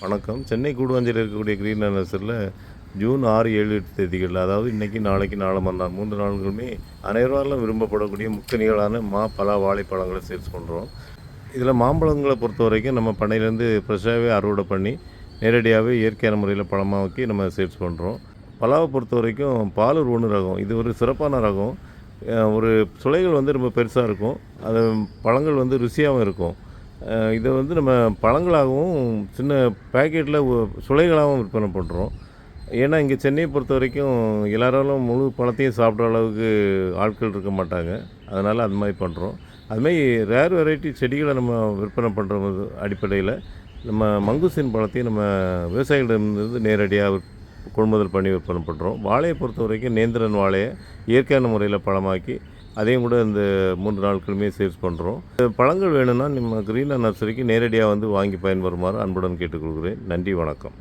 வணக்கம். சென்னை கூடுவாஞ்சேரியில் இருக்கக்கூடிய கிரீன் நர்சரியில் ஜூன் 6, 7, 8 தேதிகளில், அதாவது இன்றைக்கி, நாளைக்கு, நாளை மறுநாள் 3 நாள்களுமே அனைவராலும் விரும்பப்படக்கூடிய முக்கனிகளான மா, பலா, வாழைப்பழங்களை சேல்ஸ் பண்ணுறோம். இதில் மாம்பழங்களை பொறுத்த வரைக்கும் நம்ம பண்ணையிலேருந்து ஃப்ரெஷ்ஷாகவே அறுவடை பண்ணி நேரடியாகவே இயற்கையான முறையில் பழமாக்கி நம்ம சேல்ஸ் பண்ணுறோம். பலாவை பொறுத்த வரைக்கும் பாலூர் 1 ரகம். இது ஒரு சிறப்பான ரகம். ஒரு சுளைகள் வந்து ரொம்ப பெருசாக இருக்கும். அது பழங்கள் வந்து ருசியாகவும் இருக்கும். இதை வந்து நம்ம பழங்களாகவும் சின்ன பேக்கெட்டில் சுளைகளாகவும் விற்பனை பண்ணுறோம். ஏன்னா இங்கே சென்னையை பொறுத்த வரைக்கும் எல்லாராலும் முழு பழத்தையும் சாப்பிட்ற அளவுக்கு ஆட்கள் இருக்க மாட்டாங்க. அதனால் அது மாதிரி பண்ணுறோம். அதுமாதிரி ரேர் வெரைட்டி செடிகளை நம்ம விற்பனை பண்ணுற அடிப்படையில் நம்ம மங்குஸ்தீன் பழத்தையும் நம்ம விவசாயிகளிடமிருந்து நேரடியாக கொள்முதல் பண்ணி விற்பனை பண்ணுறோம். வாழையை பொறுத்த வரைக்கும் நேந்திரன் வாழையை இயற்கையான முறையில் பழமாக்கி அதையும் கூட இந்த 3 நாட்களுமே சேல்ஸ் பண்ணுறோம். பழங்கள் வேணும்னா நம்ம கிரீன் நர்சரிக்கு நேரடியாக வந்து வாங்கி பயன்பெறுமாறு அன்புடன் கேட்டுக்கொள்கிறேன். நன்றி, வணக்கம்.